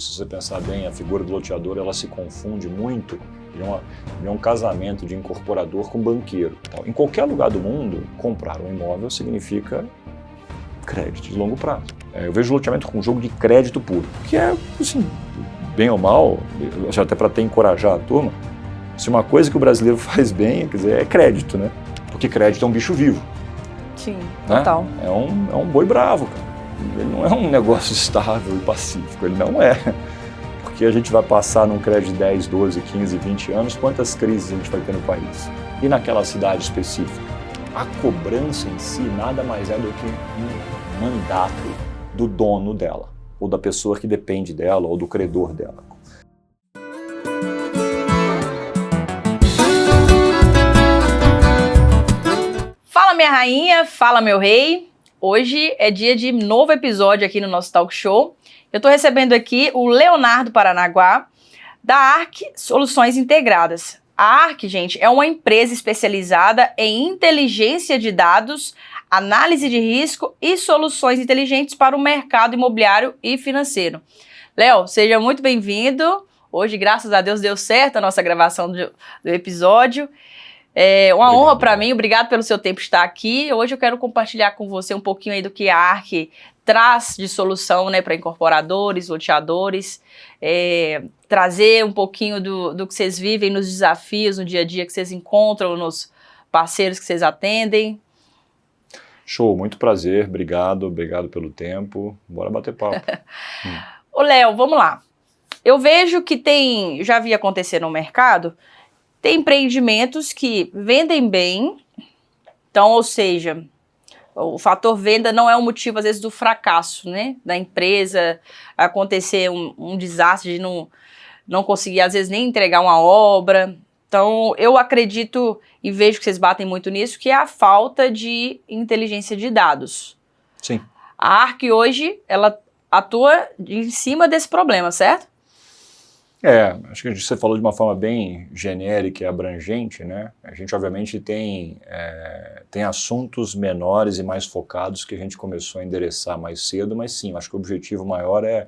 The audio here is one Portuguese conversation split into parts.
Se você pensar bem, a figura do loteador ela se confunde muito. Ele é um casamento de incorporador com banqueiro. Então, em qualquer lugar do mundo, comprar um imóvel significa crédito de longo prazo. Eu vejo o loteamento como um jogo de crédito puro, que é, assim, bem ou mal, até para encorajar a turma, se uma coisa que o brasileiro faz bem, quer dizer, é crédito, né? Porque crédito é um bicho vivo. Sim, né? total. É um boi bravo, cara. Ele não é um negócio estável e pacífico, ele não é. Porque a gente vai passar num crédito de 10, 12, 15, 20 anos, quantas crises a gente vai ter no país? E naquela cidade específica? A cobrança em si nada mais é do que um mandato do dono dela, ou da pessoa que depende dela, ou do credor dela. Fala minha rainha, fala meu rei. Hoje é dia de novo episódio aqui no nosso talk show. Eu estou recebendo aqui o Leonardo Paranaguá, da Arc Soluções Integradas. A Arc, gente, é uma empresa especializada em inteligência de dados, análise de risco e soluções inteligentes para o mercado imobiliário e financeiro. Léo, seja muito bem-vindo. Hoje, graças a Deus, deu certo a nossa gravação do episódio. É uma honra para mim, obrigado pelo seu tempo estar aqui. Hoje eu quero compartilhar com você um pouquinho aí do que a Arc traz de solução, né, para incorporadores, loteadores, trazer um pouquinho do que vocês vivem nos desafios, no dia a dia que vocês encontram, nos parceiros que vocês atendem. Show, muito prazer, obrigado pelo tempo, bora bater papo. Ô Léo, vamos lá. Eu vejo que já vi acontecer no mercado, tem empreendimentos que vendem bem, então, ou seja, o fator venda não é um motivo, às vezes, do fracasso, né, da empresa, acontecer um desastre de não conseguir, às vezes, nem entregar uma obra. Então, eu acredito e vejo que vocês batem muito nisso, que é a falta de inteligência de dados. Sim. A Arc hoje, ela atua em cima desse problema, certo? Acho que você falou de uma forma bem genérica e abrangente, né? A gente, obviamente, tem assuntos menores e mais focados que a gente começou a endereçar mais cedo, mas sim, acho que o objetivo maior é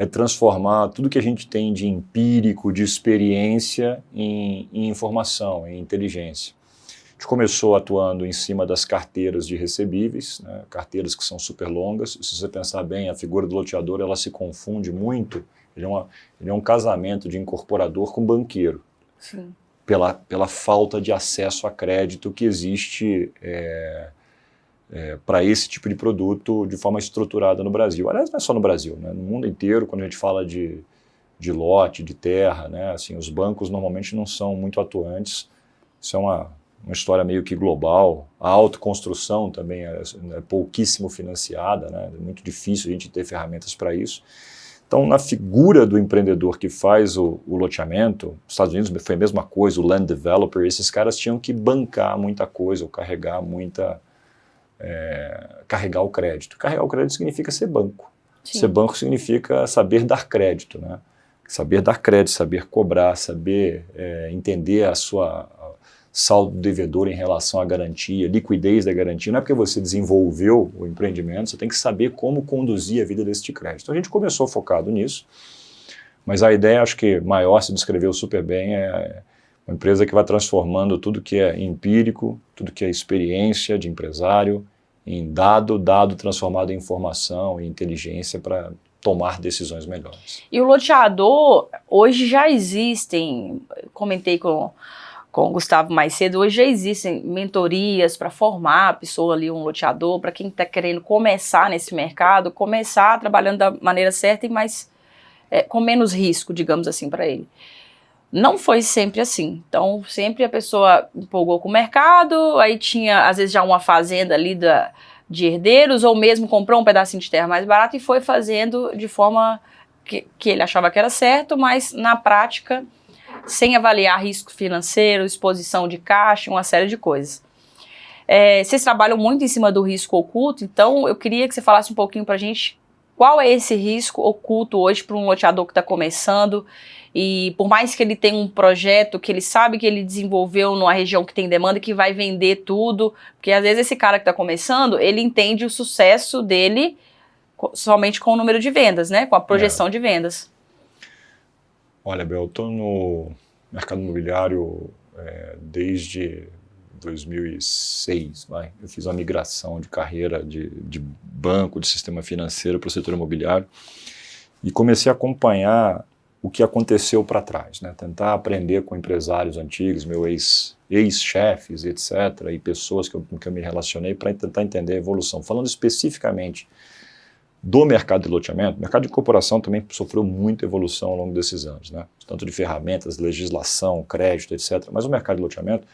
transformar tudo que a gente tem de empírico, de experiência em informação, em inteligência. A gente começou atuando em cima das carteiras de recebíveis, né? Carteiras que são super longas. Se você pensar bem, a figura do loteador ela se confunde muito. Ele é um casamento de incorporador com banqueiro. Sim. Pela falta de acesso a crédito que existe para esse tipo de produto de forma estruturada no Brasil. Aliás, não é só no Brasil, né? No mundo inteiro, quando a gente fala de lote, de terra, né? Assim, os bancos normalmente não são muito atuantes. Isso é uma história meio que global. A autoconstrução também é pouquíssimo financiada, né? É muito difícil a gente ter ferramentas para isso. Então, na figura do empreendedor que faz o loteamento, nos Estados Unidos foi a mesma coisa, o land developer, esses caras tinham que bancar muita coisa, ou carregar o crédito. Carregar o crédito significa ser banco. Sim. Ser banco significa saber dar crédito, né? Saber dar crédito, saber cobrar, saber entender a sua saldo devedor em relação à garantia, liquidez da garantia. Não é porque você desenvolveu o empreendimento, você tem que saber como conduzir a vida desse crédito. Então a gente começou focado nisso, mas a ideia, acho que maior, se descreveu super bem, é uma empresa que vai transformando tudo que é empírico, tudo que é experiência de empresário, em dado transformado em informação e inteligência para tomar decisões melhores. E o loteador, hoje já existem, comentei com o Gustavo mais cedo, hoje já existem mentorias para formar a pessoa ali, um loteador, para quem está querendo começar nesse mercado, começar trabalhando da maneira certa e mais, com menos risco, digamos assim, para ele. Não foi sempre assim. Então, sempre a pessoa empolgou com o mercado, aí tinha, às vezes, já uma fazenda ali de herdeiros, ou mesmo comprou um pedacinho de terra mais barato e foi fazendo de forma que ele achava que era certo, mas na prática sem avaliar risco financeiro, exposição de caixa, uma série de coisas. Vocês trabalham muito em cima do risco oculto, então eu queria que você falasse um pouquinho para a gente qual é esse risco oculto hoje para um loteador que está começando, e por mais que ele tenha um projeto que ele sabe que ele desenvolveu numa região que tem demanda, que vai vender tudo, porque às vezes esse cara que está começando, ele entende o sucesso dele somente com o número de vendas, né? Com a projeção de vendas. Olha, Bel, eu estou no mercado imobiliário desde 2006. Eu fiz uma migração de carreira de banco, de sistema financeiro para o setor imobiliário e comecei a acompanhar o que aconteceu para trás, né? Tentar aprender com empresários antigos, meus ex-chefes, etc., e pessoas com que eu me relacionei para tentar entender a evolução. Falando especificamente do mercado de loteamento, o mercado de incorporação também sofreu muita evolução ao longo desses anos, né? Tanto de ferramentas, legislação, crédito, etc. Mas o mercado de loteamento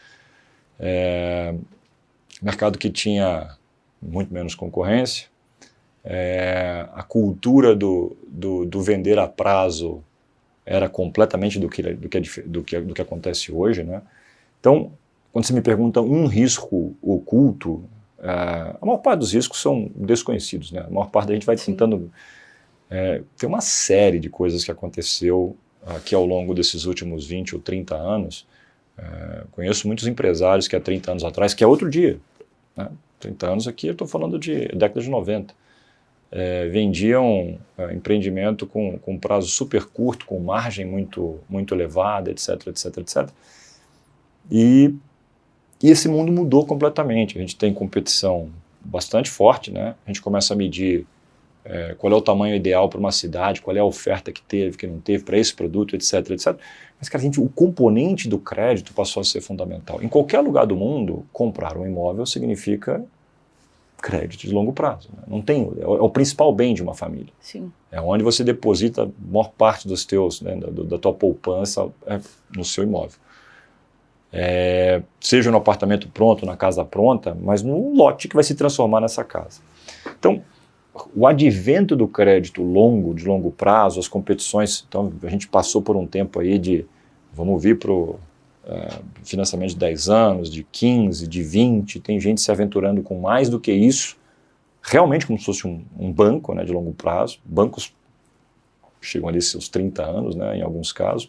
é um mercado que tinha muito menos concorrência, a cultura do vender a prazo era completamente do que acontece hoje, né? Então, quando você me pergunta um risco oculto, a maior parte dos riscos são desconhecidos, né? A maior parte da gente vai tentando... tem uma série de coisas que aconteceu aqui ao longo desses últimos 20 ou 30 anos. Conheço muitos empresários que há 30 anos atrás, que é outro dia, né? 30 anos aqui, eu estou falando de década de 90. Vendiam empreendimento com prazo super curto, com margem muito elevada, etc, etc, etc. E esse mundo mudou completamente. A gente tem competição bastante forte, né? A gente começa a medir qual é o tamanho ideal para uma cidade, qual é a oferta que teve, que não teve para esse produto, etc, etc. Mas, cara, o componente do crédito passou a ser fundamental. Em qualquer lugar do mundo, comprar um imóvel significa crédito de longo prazo, né? Não tem, é o principal bem de uma família. Sim. É onde você deposita a maior parte dos teus, né, da tua poupança no seu imóvel. Seja no apartamento pronto, na casa pronta, mas num lote que vai se transformar nessa casa. Então, o advento do crédito de longo prazo, as competições, então a gente passou por um tempo aí de, vamos vir para o financiamento de 10 anos, de 15, de 20, tem gente se aventurando com mais do que isso, realmente como se fosse um banco, né, de longo prazo. Bancos chegam ali seus 30 anos, né, em alguns casos.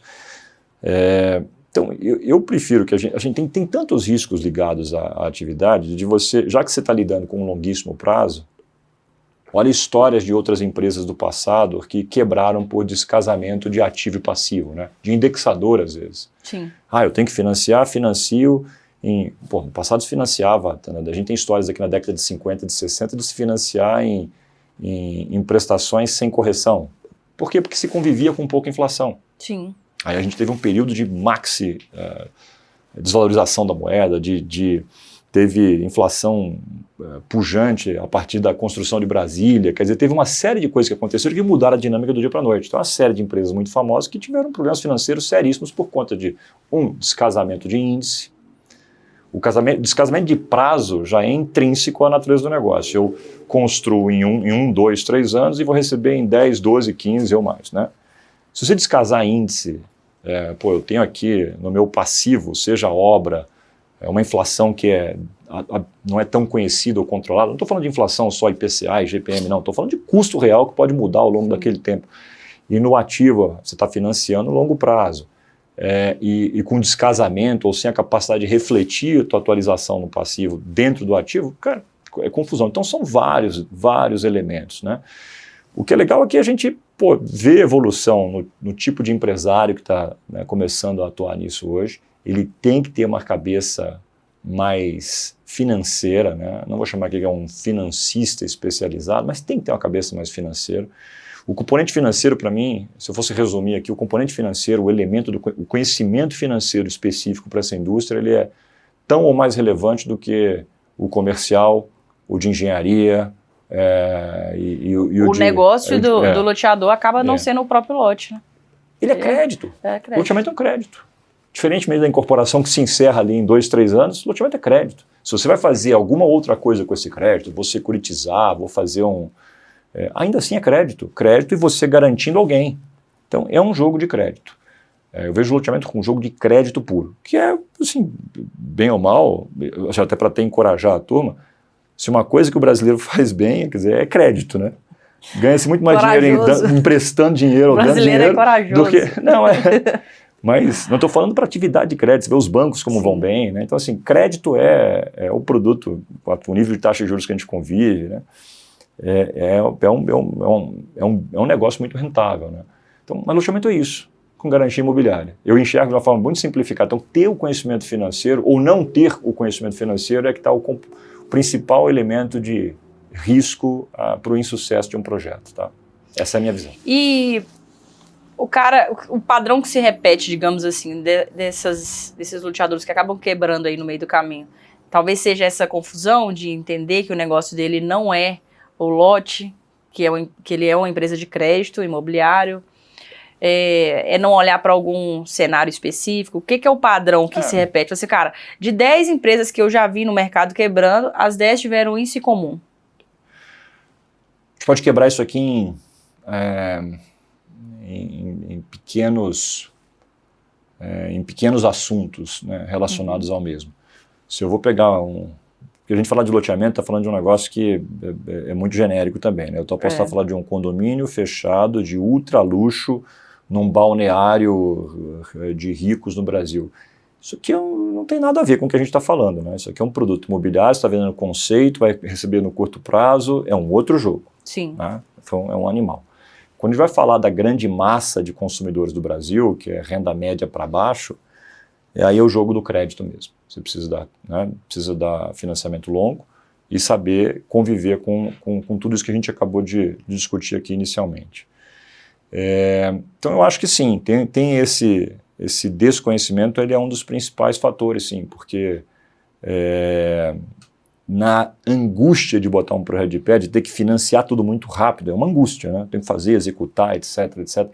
Então, eu prefiro que a gente tem tantos riscos ligados à atividade, de você, já que você está lidando com um longuíssimo prazo, olha histórias de outras empresas do passado que quebraram por descasamento de ativo e passivo, né? De indexador, às vezes. Sim. Eu tenho que financio no passado se financiava, a gente tem histórias aqui na década de 50, de 60, de se financiar em prestações sem correção. Por quê? Porque se convivia com pouca inflação. Sim. Aí a gente teve um período de maxi desvalorização da moeda, teve inflação pujante a partir da construção de Brasília, quer dizer, teve uma série de coisas que aconteceram que mudaram a dinâmica do dia para a noite. Então, uma série de empresas muito famosas que tiveram problemas financeiros seríssimos por conta de descasamento de índice. O descasamento de prazo já é intrínseco à natureza do negócio. Eu construo em 2, 3 anos e vou receber em 10, 12, 15 ou mais, né? Se você descasar índice, eu tenho aqui no meu passivo, seja obra, uma inflação que não é tão conhecida ou controlada. Não estou falando de inflação só IPCA e GPM, não. Estou falando de custo real que pode mudar ao longo daquele tempo. E no ativo, você está financiando a longo prazo. E com descasamento ou sem a capacidade de refletir a tua atualização no passivo dentro do ativo, cara, é confusão. Então são vários elementos, né? O que é legal é que a gente vê evolução no tipo de empresário que está, né, começando a atuar nisso hoje. Ele tem que ter uma cabeça mais financeira, né? Não vou chamar aqui que é um financista especializado, mas tem que ter uma cabeça mais financeira. O componente financeiro, para mim, se eu fosse resumir aqui, o componente financeiro, o elemento o conhecimento financeiro específico para essa indústria, ele é tão ou mais relevante do que o comercial, o de engenharia, o negócio do loteador acaba não sendo o próprio lote, né? Ele é crédito. crédito. O loteamento é um crédito. Diferentemente da incorporação que se encerra ali em 2, 3 anos, o loteamento é crédito. Se você vai fazer alguma outra coisa com esse crédito, vou securitizar, vou fazer ainda assim é crédito. Crédito e você garantindo alguém. Então é um jogo de crédito. Eu vejo o loteamento como um jogo de crédito puro, que é, assim, bem ou mal, até para até encorajar a turma, se uma coisa que o brasileiro faz bem, quer dizer, é crédito, né? Ganha-se muito mais dinheiro emprestando dinheiro ou dando dinheiro do que... Não, mas não estou falando para atividade de crédito, você vê os bancos como vão bem, né? Então, assim, crédito é o produto, o nível de taxa de juros que a gente convive, né? é um negócio muito rentável, né? Então, mas loteamento é isso, com garantia imobiliária. Eu enxergo de uma forma muito simplificada. Então, ter o conhecimento financeiro ou não ter o conhecimento financeiro é que está o principal elemento de risco para o insucesso de um projeto, tá? Essa é a minha visão. E o padrão que se repete, digamos assim, desses loteadores que acabam quebrando aí no meio do caminho, talvez seja essa confusão de entender que o negócio dele não é o lote, que ele é uma empresa de crédito imobiliário, é não olhar para algum cenário específico. O que é o padrão que se repete? Você, cara, de 10 empresas que eu já vi no mercado quebrando, as 10 tiveram isso em comum. A gente pode quebrar isso aqui em pequenos assuntos, né, relacionados ao mesmo. Se eu vou pegar porque a gente fala de loteamento, está falando de um negócio que é muito genérico também, né? Eu posso estar falando de um condomínio fechado de ultra luxo num balneário de ricos no Brasil. Isso aqui não tem nada a ver com o que a gente está falando, né? Isso aqui é um produto imobiliário, você está vendendo conceito, vai receber no curto prazo, é um outro jogo. Sim. Né? Então, é um animal. Quando a gente vai falar da grande massa de consumidores do Brasil, que é renda média para baixo, aí é o jogo do crédito mesmo. Você precisa dar financiamento longo e saber conviver com tudo isso que a gente acabou de discutir aqui inicialmente. Então eu acho que sim, tem esse desconhecimento, ele é um dos principais fatores, sim, porque na angústia de botar um projeto de pé, de ter que financiar tudo muito rápido, é uma angústia, né? Tem que fazer, executar, etc, etc.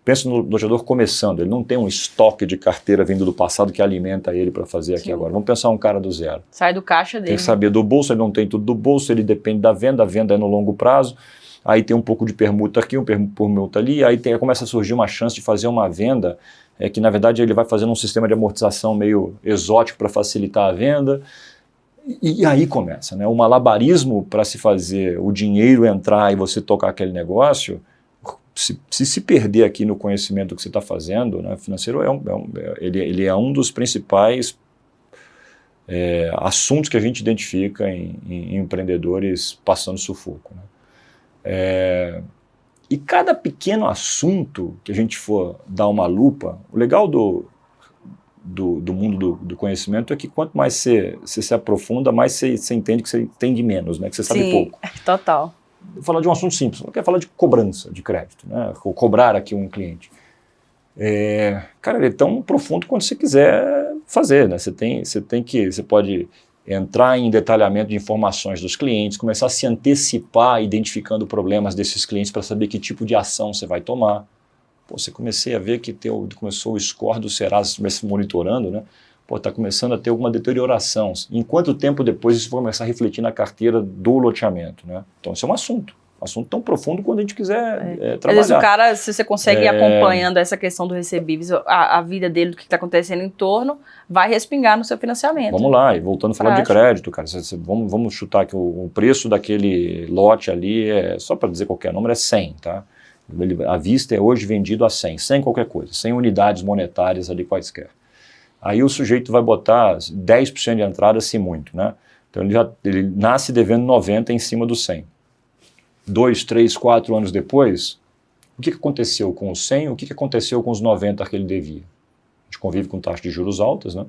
Pensa no loteador começando, ele não tem um estoque de carteira vindo do passado que alimenta ele para fazer aqui agora. Vamos pensar um cara do zero. Sai do caixa dele. Tem que saber do bolso, ele não tem tudo do bolso, ele depende da venda, a venda é no longo prazo, aí tem um pouco de permuta aqui, um permuta ali, aí começa a surgir uma chance de fazer uma venda, que na verdade ele vai fazendo um sistema de amortização meio exótico para facilitar a venda, e aí começa, né? O malabarismo para se fazer o dinheiro entrar e você tocar aquele negócio. Se perder aqui no conhecimento que você está fazendo, né, financeiro ele é um dos principais assuntos que a gente identifica em empreendedores passando sufoco. Né? E cada pequeno assunto que a gente for dar uma lupa, o legal do mundo do conhecimento é que quanto mais você se aprofunda, mais você entende que você entende menos, né, que você sabe pouco. Total. Vou falar de um assunto simples, não quero falar de cobrança de crédito, né? Ou cobrar aqui um cliente. Cara, ele é tão profundo quanto você quiser fazer, né? Você pode entrar em detalhamento de informações dos clientes, começar a se antecipar identificando problemas desses clientes para saber que tipo de ação você vai tomar. Pô, você comecei a ver que começou o score do Serasa se monitorando, né? Pô, está começando a ter alguma deterioração. Em quanto tempo depois isso vai começar a refletir na carteira do loteamento, né? Então, isso é um assunto tão profundo quando a gente quiser trabalhar. Às vezes o cara, se você consegue ir acompanhando essa questão do recebíveis, a vida dele, do que está acontecendo em torno, vai respingar no seu financiamento. Vamos lá, e voltando a falar de crédito, cara, vamos chutar que o preço daquele lote ali, só para dizer qualquer número, é 100, tá? A vista é hoje vendido a 100 qualquer coisa, 100 unidades monetárias ali quaisquer. Aí o sujeito vai botar 10% de entrada, se muito, né? Então ele nasce devendo 90 em cima do 100. 2, 3, 4 anos depois, o que aconteceu com os 100, o que aconteceu com os 90 que ele devia? A gente convive com taxas de juros altas, né?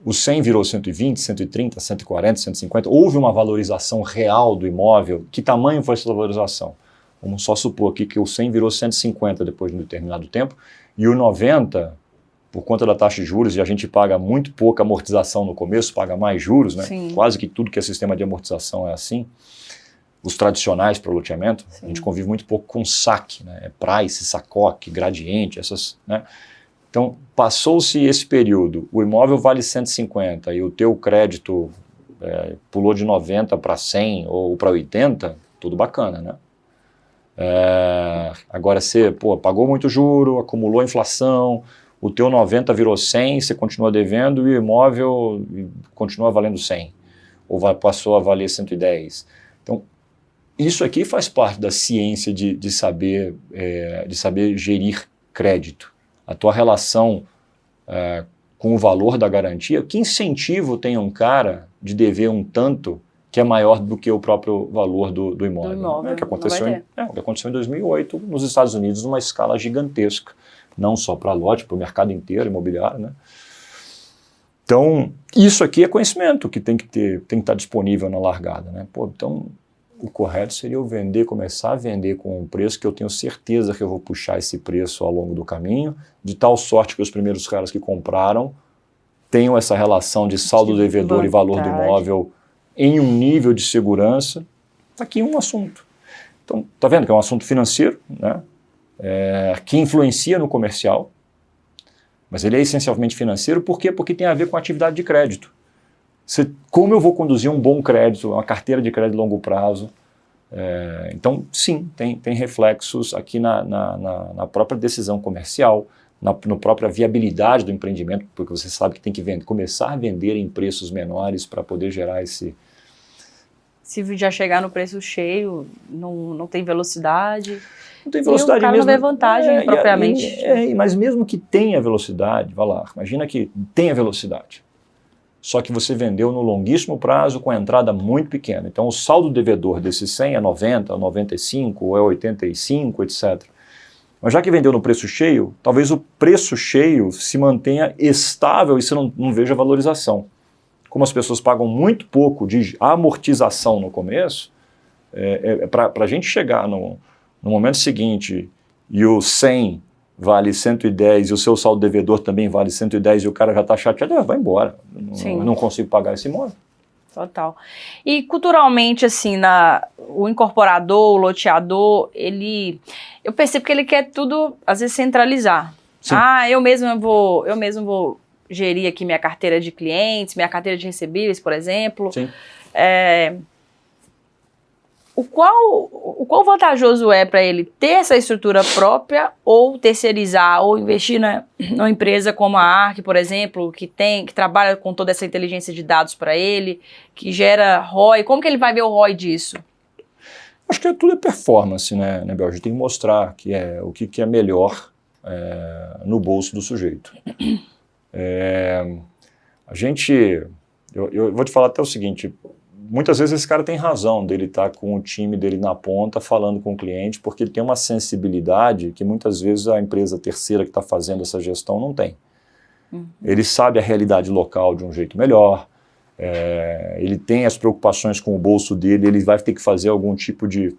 O 100 virou 120, 130, 140, 150, houve uma valorização real do imóvel. Que tamanho foi essa valorização? Vamos só supor aqui que o 100 virou 150 depois de um determinado tempo, e o 90... por conta da taxa de juros, e a gente paga muito pouca amortização no começo, paga mais juros, né? Sim. Quase que tudo que é sistema de amortização é assim. Os tradicionais para o loteamento, a gente convive muito pouco com saque, né? Price, sacoque, gradiente, essas, né? Então, passou-se esse período, o imóvel vale 150 e o teu crédito pulou de 90 para 100 ou para 80, tudo bacana, né? Agora você pagou muito juro, acumulou inflação, o teu 90 virou 100, você continua devendo e o imóvel continua valendo 100, ou passou a valer 110. Então, isso aqui faz parte da ciência de saber gerir crédito. A tua relação com o valor da garantia, que incentivo tem um cara de dever um tanto que é maior do que o próprio valor do imóvel. Do imóvel, O que aconteceu, não o que aconteceu em 2008 nos Estados Unidos, numa escala gigantesca, não só para lote, para o mercado inteiro imobiliário, né? Então, isso aqui é conhecimento que tem que estar disponível na largada, né? Pô, então, o correto seria eu começar a vender com um preço que eu tenho certeza que eu vou puxar esse preço ao longo do caminho, de tal sorte que os primeiros caras que compraram tenham essa relação de saldo devedor e valor do imóvel em um nível de segurança. Está aqui um assunto. Então, tá vendo que é um assunto financeiro, né? Que influencia no comercial, mas ele é essencialmente financeiro. Por quê? Porque tem a ver com a atividade de crédito. Como eu vou conduzir um bom crédito, uma carteira de crédito de longo prazo. Então, sim, tem reflexos aqui na própria decisão comercial, na própria viabilidade do empreendimento, porque você sabe que tem que começar a vender em preços menores para poder gerar esse... Se já chegar no preço cheio, não tem velocidade. Não tem velocidade mesmo. O cara não vê vantagem propriamente. Mas mesmo que tenha velocidade, vai lá, imagina que tenha velocidade. Só que você vendeu no longuíssimo prazo com a entrada muito pequena. Então o saldo devedor desse 100 é 90, 95, ou é 85, etc. Mas já que vendeu no preço cheio, talvez o preço cheio se mantenha estável e você não veja valorização. Como as pessoas pagam muito pouco de amortização no começo, para a gente chegar no momento seguinte e o 100 vale 110 e o seu saldo devedor também vale 110 e o cara já está chateado, vai embora, não consigo pagar esse imóvel. Total. E culturalmente, assim, o incorporador, o loteador, eu percebo que ele quer tudo, às vezes, centralizar. Sim. Eu mesmo vou gerir aqui minha carteira de clientes, minha carteira de recebíveis, por exemplo. Sim. O qual vantajoso é para ele ter essa estrutura própria ou terceirizar ou investir numa empresa como a Arc, por exemplo, que trabalha com toda essa inteligência de dados para ele, que gera ROI? Como que ele vai ver o ROI disso? Acho que tudo é performance, né, Bel? A gente tem que mostrar o que é melhor no bolso do sujeito. Eu vou te falar até o seguinte: muitas vezes esse cara tem razão dele estar com o time dele na ponta falando com o cliente, porque ele tem uma sensibilidade que muitas vezes a empresa terceira que está fazendo essa gestão não tem. Ele sabe a realidade local de um jeito melhor, ele tem as preocupações com o bolso dele, ele vai ter que fazer algum tipo de,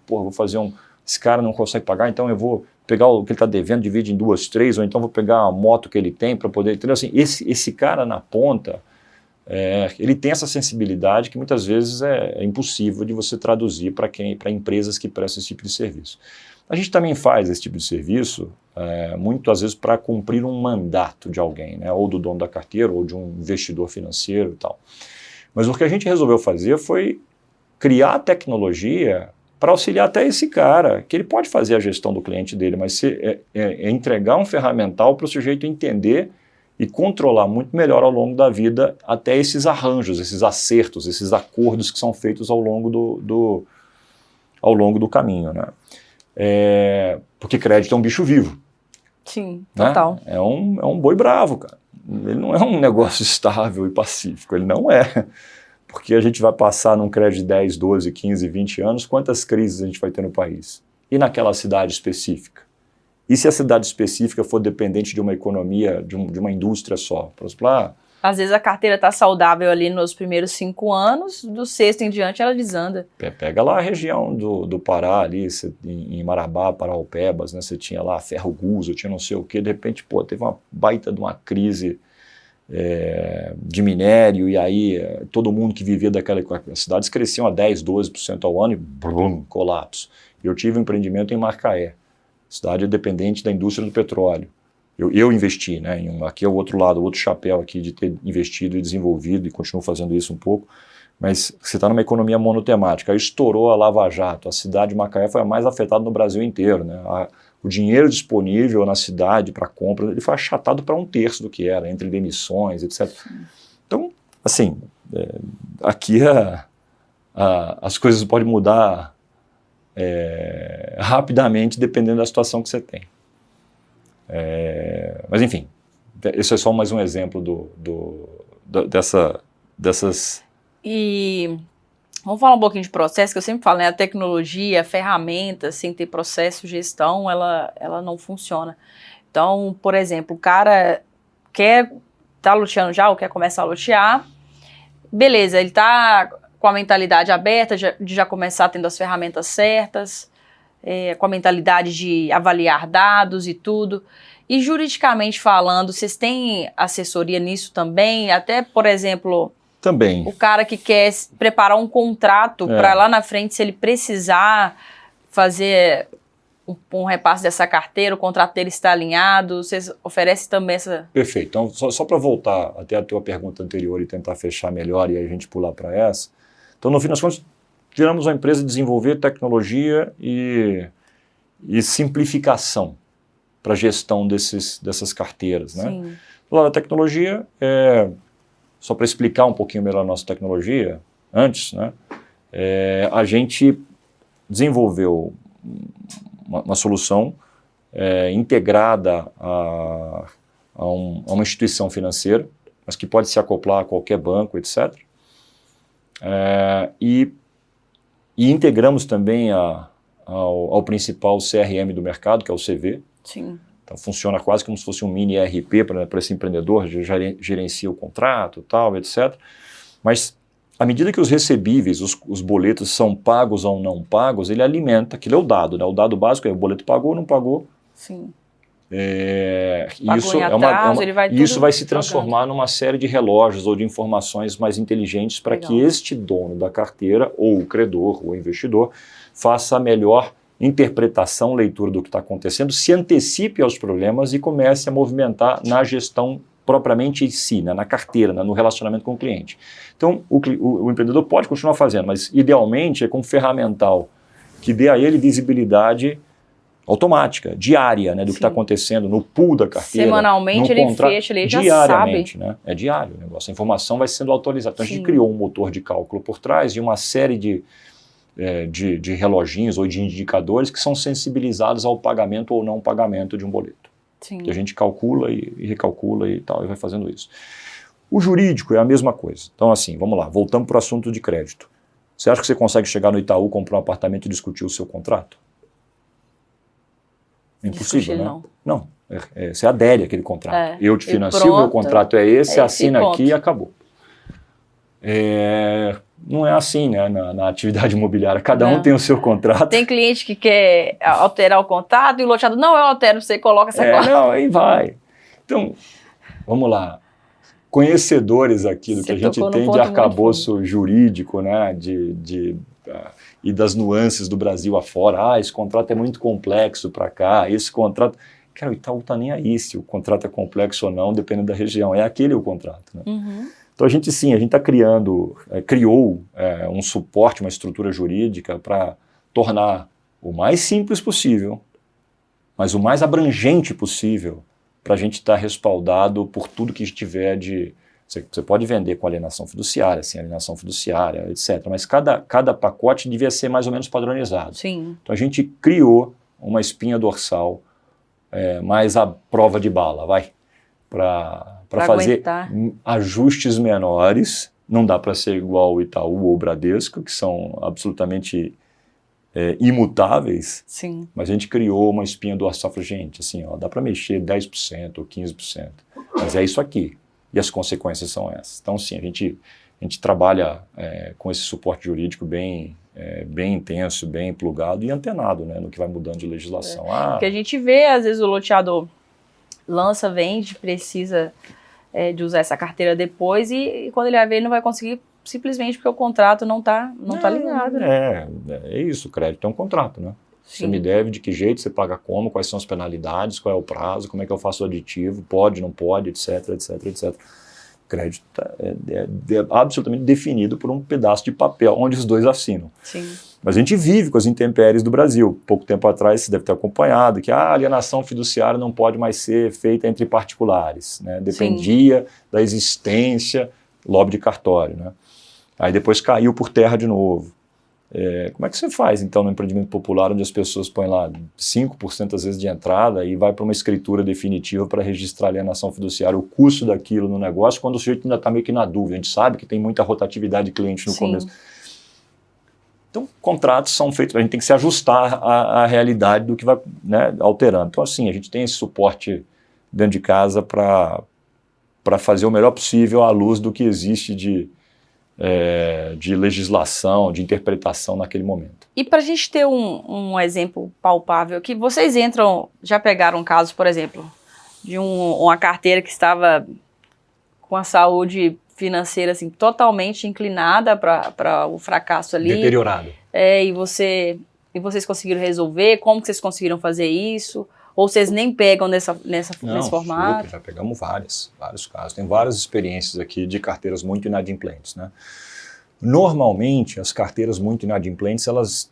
esse cara não consegue pagar, então eu vou pegar o que ele está devendo, divide em 2, 3, ou então vou pegar a moto que ele tem para poder... Entendeu? Assim, esse cara na ponta... ele tem essa sensibilidade que muitas vezes é impossível de você traduzir para empresas que prestam esse tipo de serviço. A gente também faz esse tipo de serviço muitas vezes para cumprir um mandato de alguém, né? Ou do dono da carteira, ou de um investidor financeiro e tal. Mas o que a gente resolveu fazer foi criar tecnologia para auxiliar até esse cara, que ele pode fazer a gestão do cliente dele, mas entregar um ferramental para o sujeito entender e controlar muito melhor ao longo da vida até esses arranjos, esses acertos, esses acordos que são feitos ao longo do caminho, né? Porque crédito é um bicho vivo. Sim, né? Total. É um boi bravo, cara. Ele não é um negócio estável e pacífico, ele não é. Porque a gente vai passar num crédito de 10, 12, 15, 20 anos, quantas crises a gente vai ter no país? E naquela cidade específica? E se a cidade específica for dependente de uma economia, de uma indústria só? Por exemplo, às vezes a carteira está saudável ali nos primeiros 5 anos, do 6º em diante ela desanda. Pega lá a região do Pará, ali, em Marabá, Paraupebas, né? Você tinha lá Ferro Guzo, tinha não sei o quê, de repente, teve uma baita de uma crise de minério, e aí todo mundo que vivia as cidades cresciam a 10, 12% ao ano e brum, colapso. Eu tive um empreendimento em Macaé, cidade dependente da indústria do petróleo. Eu investi, né? Aqui é o outro lado, o outro chapéu aqui de ter investido e desenvolvido, e continuo fazendo isso um pouco, mas você está numa economia monotemática. Aí estourou a Lava Jato, a cidade de Macaé foi a mais afetada no Brasil inteiro, né? O dinheiro disponível na cidade para compra, ele foi achatado para 1/3 do que era, entre demissões, etc. Então, assim, aqui as coisas podem mudar rapidamente, dependendo da situação que você tem. Mas, enfim, esse é só mais um exemplo dessas... E Vamos falar um pouquinho de processo, que eu sempre falo, né? A tecnologia, a ferramenta, sem ter processo, gestão, ela não funciona. Então, por exemplo, o cara tá loteando já, ou quer começar a lotear, beleza, ele tá com a mentalidade aberta de já começar tendo as ferramentas certas, com a mentalidade de avaliar dados e tudo. E juridicamente falando, vocês têm assessoria nisso também? Até, por exemplo, também. O cara que quer preparar um contrato para lá na frente, se ele precisar fazer um repasse dessa carteira, o contrato dele está alinhado, vocês oferecem também essa... Perfeito. Então, só para voltar até a tua pergunta anterior e tentar fechar melhor e aí a gente pular para essa. Então, no fim das contas, viramos uma empresa de desenvolver tecnologia e simplificação para a gestão dessas carteiras, né? Sim. A tecnologia só para explicar um pouquinho melhor a nossa tecnologia, antes, né, a gente desenvolveu uma solução integrada a uma instituição financeira, mas que pode se acoplar a qualquer banco, etc. E integramos também ao principal CRM do mercado, que é o CV. Sim. Então funciona quase como se fosse um mini ERP para esse empreendedor, gerencia o contrato, tal, etc. Mas à medida que os recebíveis, os boletos são pagos ou não pagos, ele alimenta, aquilo é o dado, né? O dado básico é o boleto pagou ou não pagou. Sim. Isso vai se transformar numa série de relógios ou de informações mais inteligentes para que este dono da carteira, ou o credor, ou o investidor, faça a melhor interpretação, leitura do que está acontecendo, se antecipe aos problemas e comece a movimentar na gestão propriamente em si, né, na carteira, né, no relacionamento com o cliente. Então, o empreendedor pode continuar fazendo, mas idealmente é com um ferramental que dê a ele visibilidade automática, diária, né, do que está acontecendo no pool da carteira. Semanalmente ele fecha, ele já diariamente, sabe. Né, é diário o negócio, a informação vai sendo atualizada. Então, a gente criou um motor de cálculo por trás e uma série de reloginhos ou de indicadores que são sensibilizados ao pagamento ou não pagamento de um boleto. Sim. Que a gente calcula e recalcula e tal, e vai fazendo isso. O jurídico é a mesma coisa. Então, assim, vamos lá, voltamos para o assunto de crédito. Você acha que você consegue chegar no Itaú, comprar um apartamento e discutir o seu contrato? É impossível, né? Não. Você adere àquele contrato. Eu te financio, meu contrato é esse, assina aqui e acabou. Não é assim, né, na atividade imobiliária. Cada um tem o seu contrato. Tem cliente que quer alterar o contrato e o loteador, não, eu altero, você coloca essa cláusula. Não, aí vai. Então, vamos lá. Conhecedores aqui do que a gente tem de arcabouço jurídico, né, e das nuances do Brasil afora. Esse contrato é muito complexo para cá, esse contrato... Cara, o Itaú tá nem aí se o contrato é complexo ou não, dependendo da região. É aquele o contrato, né? Uhum. Então a gente está criou um suporte, uma estrutura jurídica para tornar o mais simples possível, mas o mais abrangente possível, para a gente estar respaldado por tudo que tiver de... Você pode vender com alienação fiduciária, sem alienação fiduciária, etc. Mas cada pacote devia ser mais ou menos padronizado. Sim. Então a gente criou uma espinha dorsal mais à prova de bala, para fazer ajustes menores. Não dá para ser igual o Itaú ou o Bradesco, que são absolutamente imutáveis. Sim. Mas a gente criou uma espinha dorsal, gente, assim, dá para mexer 10% ou 15%, mas é isso aqui, e as consequências são essas. Então, sim, a gente trabalha com esse suporte jurídico bem intenso, bem plugado e antenado, né, no que vai mudando de legislação. Porque a gente vê, às vezes, o loteador lança, vende, precisa de usar essa carteira depois e quando ele vai ver, ele não vai conseguir simplesmente porque o contrato não tá ligado. Né? É isso, o crédito é um contrato, né? Sim. Você me deve, de que jeito, você paga como, quais são as penalidades, qual é o prazo, como é que eu faço o aditivo, pode, não pode, etc, etc, etc. Crédito é absolutamente definido por um pedaço de papel onde os dois assinam. Sim. Mas a gente vive com as intempéries do Brasil. Pouco tempo atrás você deve ter acompanhado que a alienação fiduciária não pode mais ser feita entre particulares, né? Dependia da existência, lobby de cartório, né? Aí depois caiu por terra de novo. Como é que você faz, então, no empreendimento popular, onde as pessoas põem lá 5% às vezes de entrada e vai para uma escritura definitiva para registrar a alienação fiduciária, o custo daquilo no negócio, quando o sujeito ainda está meio que na dúvida. A gente sabe que tem muita rotatividade de cliente no começo. Então, contratos são feitos, a gente tem que se ajustar à realidade do que vai, né, alterando. Então, assim, a gente tem esse suporte dentro de casa para fazer o melhor possível à luz do que existe de legislação, de interpretação naquele momento. E para a gente ter um exemplo palpável, que vocês já pegaram um caso, por exemplo, de uma carteira que estava com a saúde financeira assim, totalmente inclinada para o fracasso ali. Deteriorado. E vocês conseguiram resolver? Como que vocês conseguiram fazer isso? Ou vocês nem pegam nesse formato? Super, já pegamos vários casos. Tem várias experiências aqui de carteiras muito inadimplentes, né? Normalmente, as carteiras muito inadimplentes, elas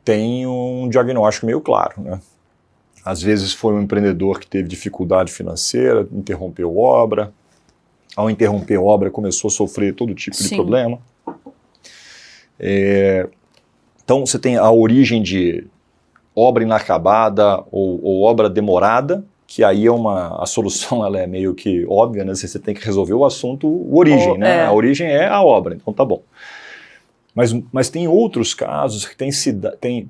têm um diagnóstico meio claro, né? Às vezes foi um empreendedor que teve dificuldade financeira, interrompeu obra. Ao interromper obra, começou a sofrer todo tipo de problema. Então, você tem a origem de obra inacabada ou obra demorada, que aí a solução ela é meio que óbvia, né? Você tem que resolver o assunto, origem, né? A origem é a obra, então tá bom. Mas tem outros casos que tem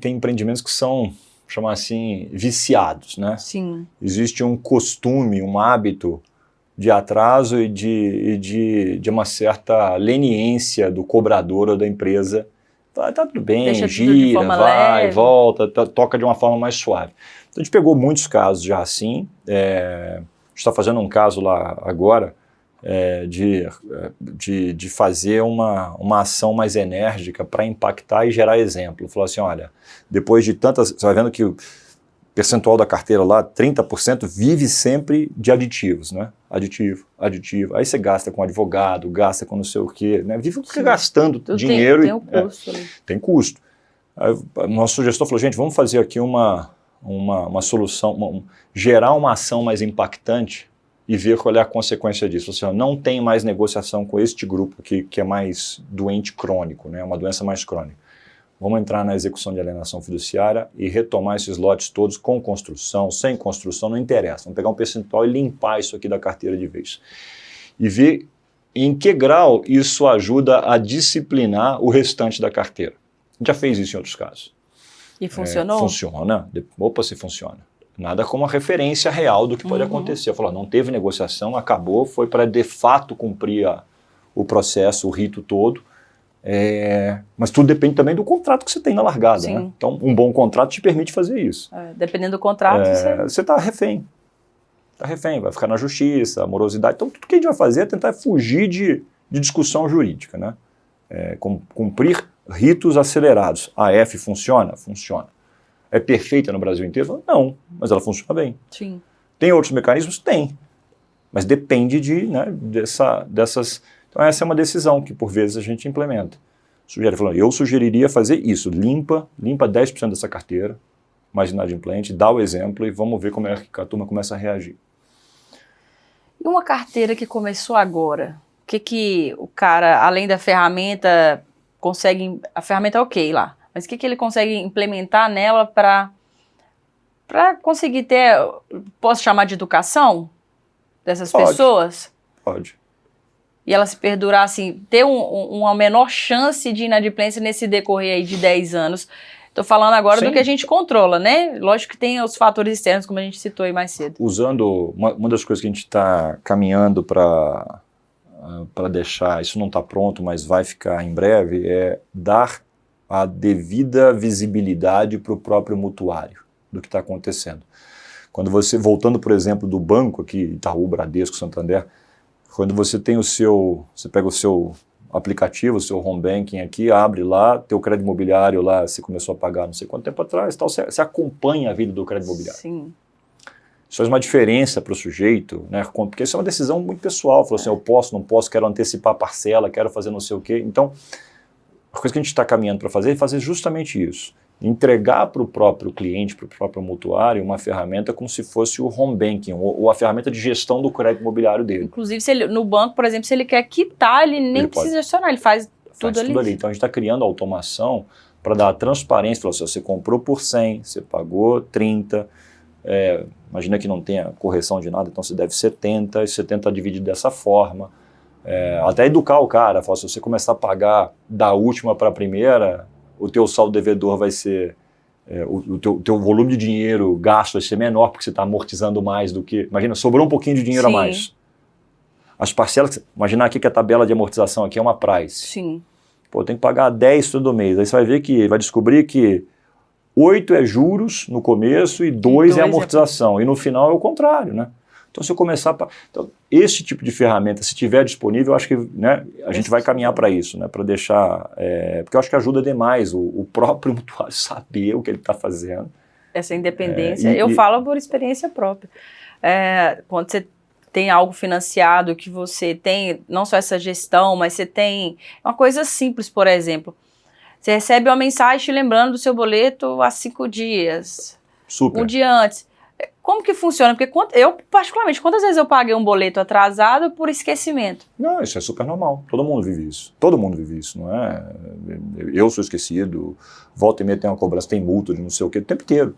empreendimentos que são, chamar assim, viciados, né? Sim. Existe um costume, um hábito de atraso e de uma certa leniência do cobrador ou da empresa. Tá tudo bem, deixa gira, tudo vai, leve. volta, toca de uma forma mais suave. Então a gente pegou muitos casos já assim. A gente está fazendo um caso lá agora de fazer uma ação mais enérgica para impactar e gerar exemplo. Falou assim, olha, depois de tantas... Você vai vendo que o percentual da carteira lá, 30%, vive sempre de aditivos, né? Aditivo. Aí você gasta com advogado, gasta com não sei o quê, né? Vive gastando dinheiro. Tem um custo ali. Tem custo. Aí, nosso gestor falou, gente, vamos fazer aqui uma solução, gerar uma ação mais impactante e ver qual é a consequência disso. Ou seja, não tem mais negociação com este grupo aqui, que é mais doente crônico, né? Uma doença mais crônica. Vamos entrar na execução de alienação fiduciária e retomar esses lotes todos com construção, sem construção, não interessa. Vamos pegar um percentual e limpar isso aqui da carteira de vez. E ver em que grau isso ajuda a disciplinar o restante da carteira. A gente já fez isso em outros casos. E funcionou? Funciona. Opa, se funciona. Nada como a referência real do que pode acontecer. Eu falo, não teve negociação, acabou, foi para de fato cumprir o processo, o rito todo. Mas tudo depende também do contrato que você tem na largada, né? Então, um bom contrato te permite fazer isso. Dependendo do contrato, você está refém. Está refém, vai ficar na justiça, morosidade. Então, tudo que a gente vai fazer é tentar fugir de discussão jurídica, né? Cumprir ritos acelerados. A AF funciona? Funciona. É perfeita no Brasil inteiro? Não, mas ela funciona bem. Sim. Tem outros mecanismos? Tem. Mas depende dessas... Então essa é uma decisão que por vezes a gente implementa. Eu sugeriria fazer isso, limpa 10% dessa carteira, mais inadimplente, dá o exemplo e vamos ver como é que a turma começa a reagir. E uma carteira que começou agora, o que o cara, além da ferramenta, consegue... A ferramenta é ok lá, mas o que ele consegue implementar nela para conseguir ter... Posso chamar de educação dessas pessoas? Pode. E ela se perdurar, assim, ter uma menor chance de inadimplência nesse decorrer aí de 10 anos. Estou falando agora do que a gente controla, né? Lógico que tem os fatores externos, como a gente citou aí mais cedo. Usando, uma das coisas que a gente está caminhando para deixar, isso não está pronto, mas vai ficar em breve, é dar a devida visibilidade para o próprio mutuário do que está acontecendo. Quando você, voltando, por exemplo, do banco aqui, Itaú, Bradesco, Santander, quando você tem você pega o seu aplicativo, o seu home banking aqui, abre lá, teu crédito imobiliário lá, você começou a pagar não sei quanto tempo atrás, tal, você acompanha a vida do crédito imobiliário. Sim. Isso faz uma diferença para o sujeito, né? Porque isso é uma decisão muito pessoal, falou assim, eu posso, não posso, quero antecipar a parcela, quero fazer não sei o quê. Então, a coisa que a gente está caminhando para fazer é fazer justamente isso. Entregar para o próprio cliente, para o próprio mutuário, uma ferramenta como se fosse o home banking, ou a ferramenta de gestão do crédito imobiliário dele. Inclusive, no banco, por exemplo, se ele quer quitar, ele nem precisa gestionar, ele faz tudo ali. Então, a gente está criando automação para dar transparência. Falou assim, você comprou por 100, você pagou 30, imagina que não tenha correção de nada, então você deve 70, e 70 dividido dessa forma. Até educar o cara, falar, se você começar a pagar da última para a primeira, o teu saldo devedor vai ser, o teu volume de dinheiro gasto vai ser menor, porque você está amortizando mais do que... Imagina, sobrou um pouquinho de dinheiro a mais. As parcelas, imaginar aqui que a tabela de amortização aqui é uma price. Sim. Pô, tem que pagar 10 todo mês. Aí você vai ver que, vai descobrir que 8 é juros no começo e 2 é amortização. E no final é o contrário, né? Então, se eu começar... Então, esse tipo de ferramenta, se tiver disponível, eu acho que, né, a gente vai caminhar para isso, né? Para deixar... porque eu acho que ajuda demais o próprio mutuário saber o que ele está fazendo. Essa independência. Eu falo por experiência própria. Quando você tem algo financiado, que você tem não só essa gestão, mas você tem uma coisa simples, por exemplo. Você recebe uma mensagem te lembrando do seu boleto há 5 dias. Super. Um dia antes. Como que funciona? Porque eu, particularmente, quantas vezes eu paguei um boleto atrasado por esquecimento? Não, isso é super normal. Todo mundo vive isso. Todo mundo vive isso, não é? Eu sou esquecido, volta e meia tem uma cobrança, tem multa de não sei o quê, o tempo inteiro.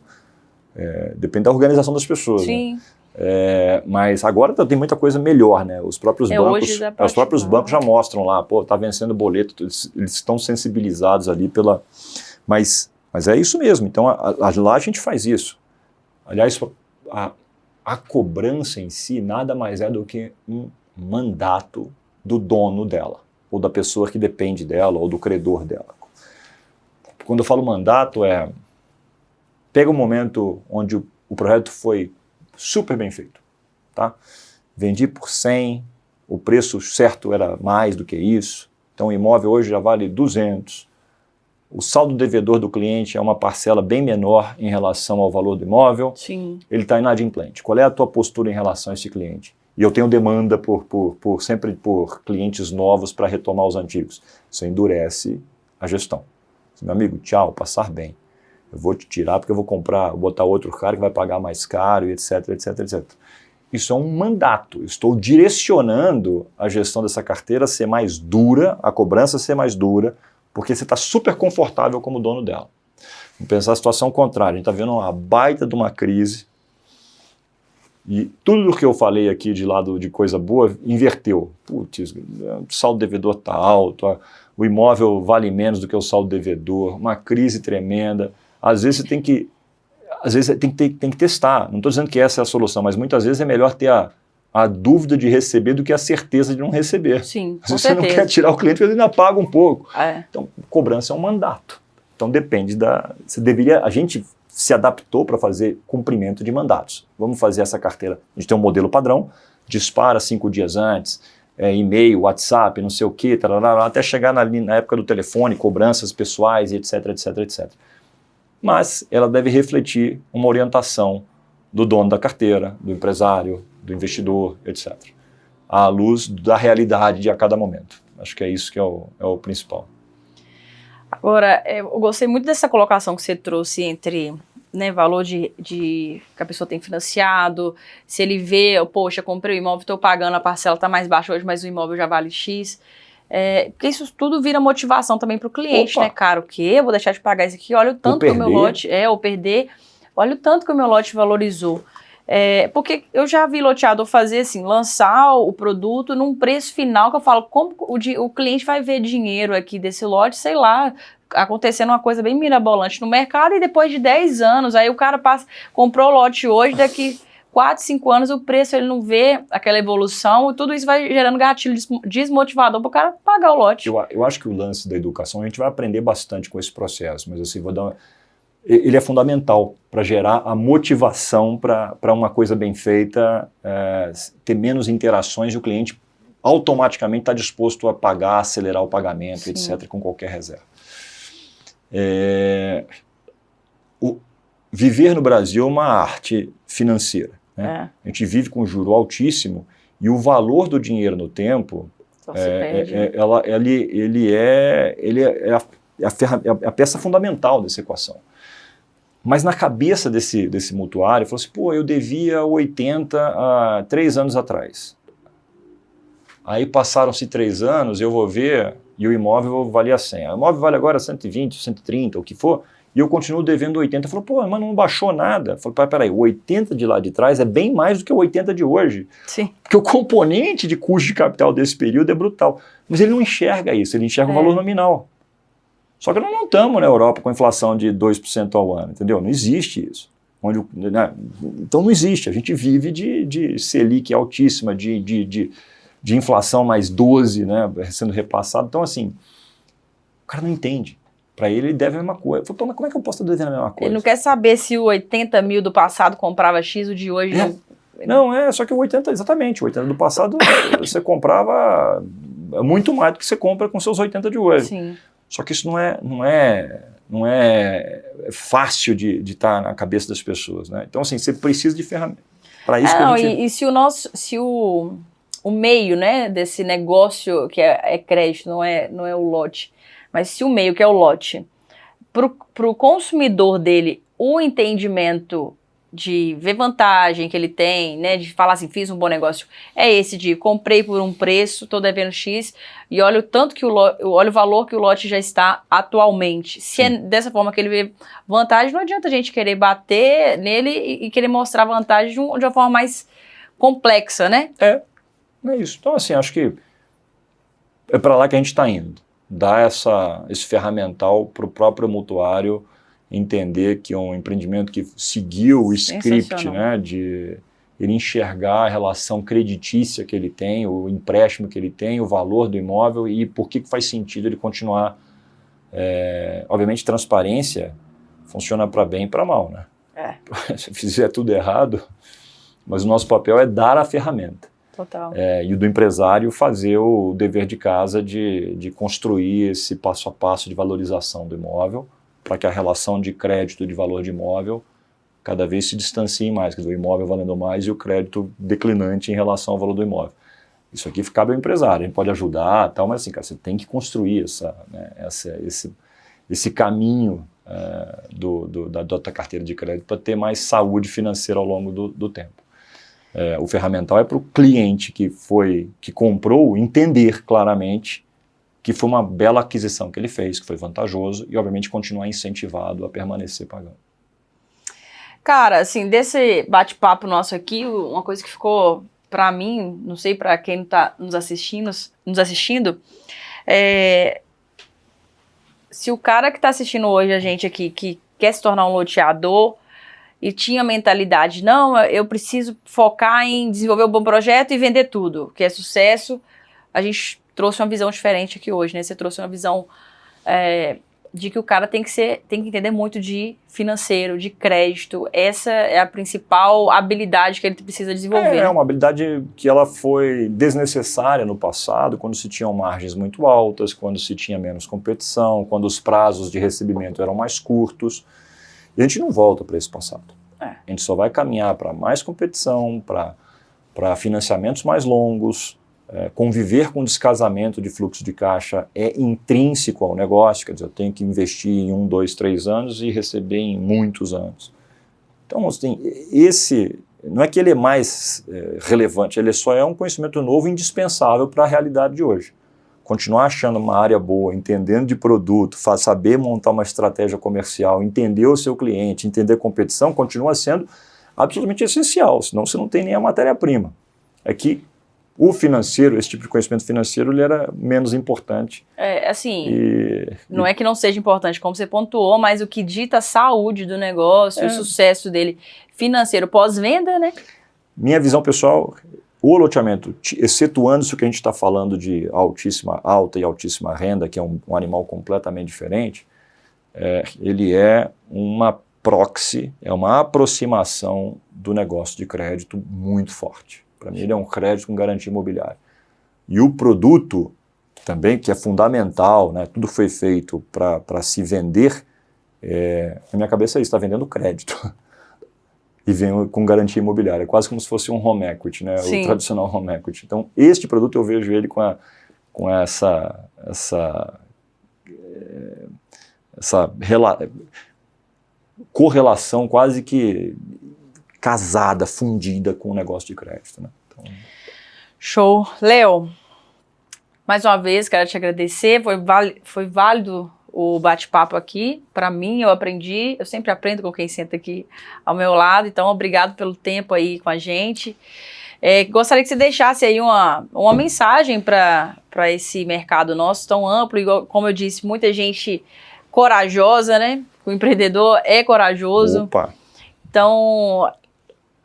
Depende da organização das pessoas. Sim. Né? Mas agora tem muita coisa melhor, né? Os próprios bancos já mostram lá, pô, tá vencendo o boleto, eles estão sensibilizados ali pela... Mas é isso mesmo, então lá a gente faz isso. Aliás, a cobrança em si nada mais é do que um mandato do dono dela, ou da pessoa que depende dela, ou do credor dela. Quando eu falo mandato, pega um momento onde o projeto foi super bem feito, tá? Vendi por 100, o preço certo era mais do que isso, então o imóvel hoje já vale 200, o saldo devedor do cliente é uma parcela bem menor em relação ao valor do imóvel. Sim. Ele está inadimplente. Qual é a tua postura em relação a esse cliente? E eu tenho demanda sempre por clientes novos para retomar os antigos. Você endurece a gestão. Meu amigo, tchau, passar bem. Eu vou te tirar porque eu vou botar outro cara que vai pagar mais caro, etc, etc, etc. Isso é um mandato. Eu estou direcionando a gestão dessa carteira a ser mais dura, a cobrança a ser mais dura, porque você está super confortável como dono dela. Vamos pensar a situação contrária. A gente está vendo uma baita de uma crise e tudo o que eu falei aqui de lado de coisa boa inverteu. Putz, o saldo devedor está alto, o imóvel vale menos do que o saldo devedor, uma crise tremenda. Às vezes você tem que testar. Não estou dizendo que essa é a solução, mas muitas vezes é melhor ter a dúvida de receber do que a certeza de não receber. Sim, com você certeza. Não quer tirar o cliente, porque ele ainda paga um pouco. Então, cobrança é um mandato. Então, depende a gente se adaptou para fazer cumprimento de mandatos. Vamos fazer essa carteira. A gente tem um modelo padrão, dispara 5 dias antes, e-mail, WhatsApp, não sei o quê, até chegar na época do telefone, cobranças pessoais, etc, etc, etc. Mas ela deve refletir uma orientação do dono da carteira, do empresário, do investidor, etc. À luz da realidade a cada momento. Acho que é isso que é o principal. Agora, eu gostei muito dessa colocação que você trouxe entre, né, valor que a pessoa tem financiado, se ele vê, poxa, comprei o imóvel, estou pagando, a parcela está mais baixa hoje, mas o imóvel já vale X. Porque isso tudo vira motivação também para o cliente, né, cara? O quê? Eu vou deixar de pagar isso aqui, olha o tanto que o meu lote... ou perder... Olha o tanto que o meu lote valorizou. Porque eu já vi loteador fazer assim, lançar o produto num preço final que eu falo, como o cliente vai ver dinheiro aqui desse lote, sei lá, acontecendo uma coisa bem mirabolante no mercado e depois de 10 anos, aí o cara comprou o lote hoje, daqui 4, 5 anos o preço ele não vê aquela evolução e tudo isso vai gerando gatilho desmotivador para o cara pagar o lote. Eu acho que o lance da educação, a gente vai aprender bastante com esse processo, mas assim, ele é fundamental para gerar a motivação para uma coisa bem feita, ter menos interações e o cliente automaticamente está disposto a pagar, acelerar o pagamento, sim, etc., com qualquer reserva. Viver no Brasil é uma arte financeira. Né? A gente vive com juro altíssimo e o valor do dinheiro no tempo, ele é a peça fundamental dessa equação. Mas na cabeça desse mutuário, ele falou assim, pô, eu devia 80 há 3 anos atrás. Aí passaram-se 3 anos, eu vou ver, e o imóvel valia 100. O imóvel vale agora 120, 130, o que for, e eu continuo devendo 80. Falou, pô, mas não baixou nada. Falei, peraí, o 80 de lá de trás é bem mais do que o 80 de hoje. Sim. Porque o componente de custo de capital desse período é brutal. Mas ele não enxerga isso, ele enxerga o valor nominal. Só que nós não estamos na Europa com inflação de 2% ao ano, entendeu? Não existe isso. Né? Então não existe, a gente vive de Selic altíssima, de inflação mais 12, né, sendo repassado. Então assim, o cara não entende. Para ele deve a mesma coisa. Eu falo, mas como é que eu posso estar devendo a mesma coisa? Ele não quer saber se o 80 mil do passado comprava X, o de hoje... Não, só que o 80, exatamente, o 80 do passado você comprava muito mais do que você compra com seus 80 de hoje. Sim. Só que isso não é fácil de estar na cabeça das pessoas, né? Então, assim, você precisa de ferramentas. Para isso que a gente... E se o meio, né, desse negócio que é crédito, não é o lote, mas se o meio, que é o lote, para o consumidor dele, o entendimento de ver vantagem que ele tem, né, de falar assim, fiz um bom negócio, é esse de comprei por um preço, estou devendo X, e olha o tanto que olha o valor que o lote já está atualmente. Se é dessa forma que ele vê vantagem, não adianta a gente querer bater nele e querer mostrar vantagem de uma forma mais complexa, né? É isso. Então, assim, acho que é para lá que a gente está indo. Dar esse ferramental para o próprio mutuário entender que é um empreendimento que seguiu o script, né, de ele enxergar a relação creditícia que ele tem, o empréstimo que ele tem, o valor do imóvel e por que faz sentido ele continuar. Obviamente, transparência funciona para bem e para mal, né? Se fizer tudo errado, mas o nosso papel é dar a ferramenta. Total. E o do empresário fazer o dever de casa de construir esse passo a passo de valorização do imóvel, para que a relação de crédito e de valor de imóvel cada vez se distancie mais, quer dizer, o imóvel valendo mais e o crédito declinante em relação ao valor do imóvel. Isso aqui cabe ao empresário, a gente pode ajudar, tal, mas assim, cara, você tem que construir esse caminho da carteira de crédito para ter mais saúde financeira ao longo do tempo. O ferramental é para o cliente que comprou entender claramente que foi uma bela aquisição que ele fez, que foi vantajoso, e obviamente continuar incentivado a permanecer pagando. Cara, assim, desse bate-papo nosso aqui, uma coisa que ficou para mim, não sei para quem está nos assistindo, se o cara que está assistindo hoje a gente aqui, que quer se tornar um loteador e tinha a mentalidade, não, eu preciso focar em desenvolver um bom projeto e vender tudo, que é sucesso, a gente trouxe uma visão diferente aqui hoje, né? Você trouxe uma visão de que o cara tem que entender muito de financeiro, de crédito. Essa é a principal habilidade que ele precisa desenvolver. É uma habilidade que ela foi desnecessária no passado, quando se tinham margens muito altas, quando se tinha menos competição, quando os prazos de recebimento eram mais curtos. E a gente não volta para esse passado. A gente só vai caminhar para mais competição, para financiamentos mais longos. Conviver com descasamento de fluxo de caixa é intrínseco ao negócio, quer dizer, eu tenho que investir em 1, 2, 3 anos e receber em muitos anos. Então, assim, não é que ele é mais relevante, ele só é um conhecimento novo indispensável para a realidade de hoje. Continuar achando uma área boa, entendendo de produto, saber montar uma estratégia comercial, entender o seu cliente, entender competição, continua sendo absolutamente essencial, senão você não tem nem a matéria-prima. É que o financeiro, esse tipo de conhecimento financeiro, ele era menos importante. Não é que não seja importante, como você pontuou, mas o que dita a saúde do negócio, o sucesso dele financeiro pós-venda, né? Minha visão pessoal, o loteamento, excetuando-se o que a gente está falando de alta e altíssima renda, que é um animal completamente diferente, ele é uma proxy, é uma aproximação do negócio de crédito muito forte. Para mim, ele é um crédito com garantia imobiliária. E o produto também, que é fundamental, né, tudo foi feito para se vender, na minha cabeça é isso, está vendendo crédito. E vem com garantia imobiliária, quase como se fosse um home equity, né, o tradicional home equity. Então, este produto eu vejo ele com essa correlação quase que casada, fundida com o negócio de crédito, né? Então... Show. Léo, mais uma vez quero te agradecer, foi válido o bate-papo aqui, para mim eu aprendi, eu sempre aprendo com quem senta aqui ao meu lado, então obrigado pelo tempo aí com a gente. Gostaria que você deixasse aí uma mensagem para esse mercado nosso tão amplo, igual, como eu disse, muita gente corajosa, né? O empreendedor é corajoso. Opa! Então,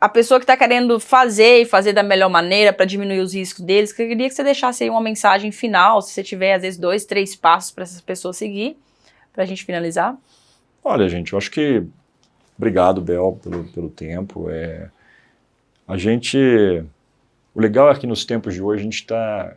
a pessoa que está querendo fazer e fazer da melhor maneira para diminuir os riscos deles, que eu queria que você deixasse aí uma mensagem final, se você tiver, às vezes, 2, 3 passos para essas pessoas seguir, para a gente finalizar. Olha, gente, eu acho que... Obrigado, Bel, pelo tempo. A gente... O legal é que nos tempos de hoje a gente está...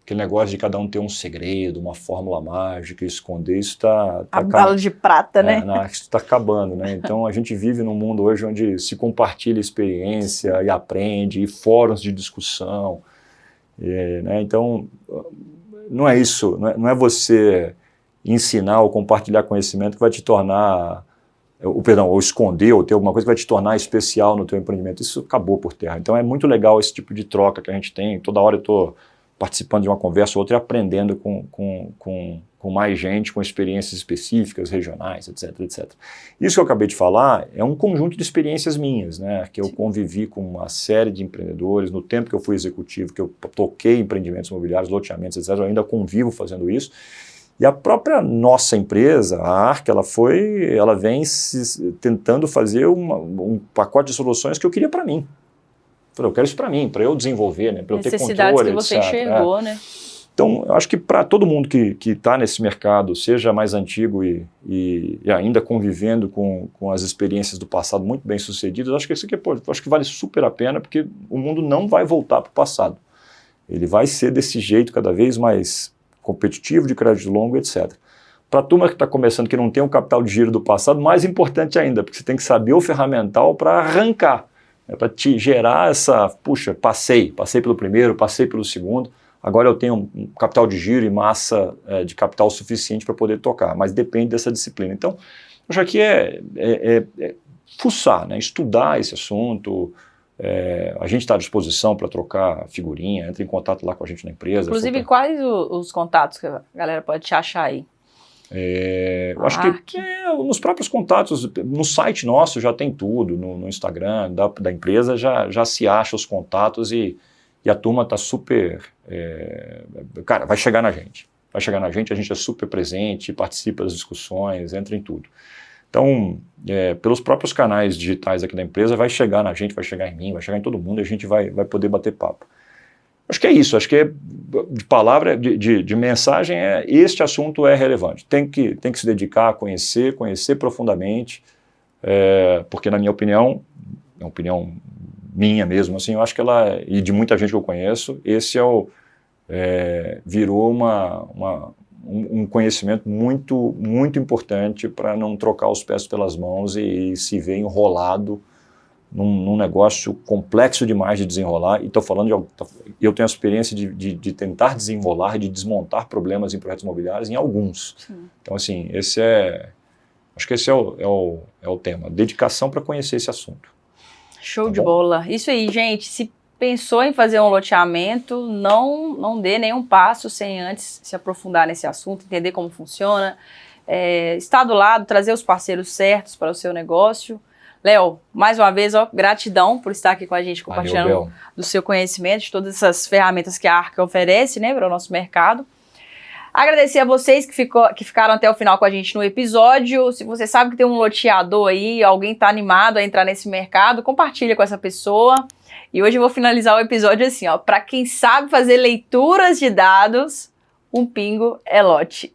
aquele negócio de cada um ter um segredo, uma fórmula mágica, esconder, isso está... A bala de prata, né? Isso está acabando, né? Então a gente vive num mundo hoje onde se compartilha experiência e aprende, e fóruns de discussão. Né? Então, não é isso, não é você ensinar ou compartilhar conhecimento que vai te tornar... ou esconder, ou ter alguma coisa que vai te tornar especial no teu empreendimento. Isso acabou por terra. Então é muito legal esse tipo de troca que a gente tem. Toda hora eu estou participando de uma conversa ou outra e aprendendo com mais gente, com experiências específicas, regionais, etc, etc. Isso que eu acabei de falar é um conjunto de experiências minhas, né? Que eu convivi com uma série de empreendedores, no tempo que eu fui executivo, que eu toquei empreendimentos imobiliários, loteamentos, etc, eu ainda convivo fazendo isso. E a própria nossa empresa, a ARC, ela vem tentando fazer um pacote de soluções que eu queria para mim. Eu quero isso para mim, para eu desenvolver, né, para eu ter controle, necessidades que você enxergou, né? Então, eu acho que para todo mundo que está nesse mercado, seja mais antigo e ainda convivendo com as experiências do passado muito bem sucedidas, acho que isso aqui acho que vale super a pena, porque o mundo não vai voltar para o passado. Ele vai ser desse jeito cada vez mais competitivo, de crédito longo, etc. Para a turma que está começando, que não tem um capital de giro do passado, mais importante ainda, porque você tem que saber o ferramental para arrancar, né, para te gerar essa, puxa, passei pelo primeiro, passei pelo segundo, agora eu tenho um capital de giro e massa de capital suficiente para poder tocar, mas depende dessa disciplina. Então, eu acho que fuçar, né, estudar esse assunto. A gente está à disposição para trocar figurinha, entre em contato lá com a gente na empresa. Inclusive, quais os contatos que a galera pode te achar aí? Eu acho que nos próprios contatos, no site nosso já tem tudo, no Instagram da empresa já se acha os contatos e a turma está super... cara, vai chegar na gente. Vai chegar na gente, a gente é super presente, participa das discussões, entra em tudo. Então, pelos próprios canais digitais aqui da empresa, vai chegar na gente, vai chegar em mim, vai chegar em todo mundo e a gente vai poder bater papo. Acho que é isso, acho que de palavra, de mensagem, este assunto é relevante. Tem que se dedicar a conhecer profundamente, porque na minha opinião, é uma opinião minha mesmo, assim, eu acho que e de muita gente que eu conheço, esse virou um conhecimento muito, muito importante para não trocar os pés pelas mãos e se ver enrolado num negócio complexo demais de desenrolar. E estou falando eu tenho a experiência de tentar desenrolar, de desmontar problemas em projetos imobiliários em alguns. Sim. Então, assim, acho que esse é o tema, dedicação para conhecer esse assunto. Show de bola. Isso aí, gente, se pensou em fazer um loteamento, não dê nenhum passo sem antes se aprofundar nesse assunto, entender como funciona, estar do lado, trazer os parceiros certos para o seu negócio. Léo, mais uma vez, gratidão por estar aqui com a gente, compartilhando do seu conhecimento, de todas essas ferramentas que a ARC oferece, né, para o nosso mercado. Agradecer a vocês que ficaram até o final com a gente no episódio. Se você sabe que tem um loteador aí, alguém está animado a entrar nesse mercado, compartilha com essa pessoa. E hoje eu vou finalizar o episódio assim, para quem sabe fazer leituras de dados, um pingo é lote.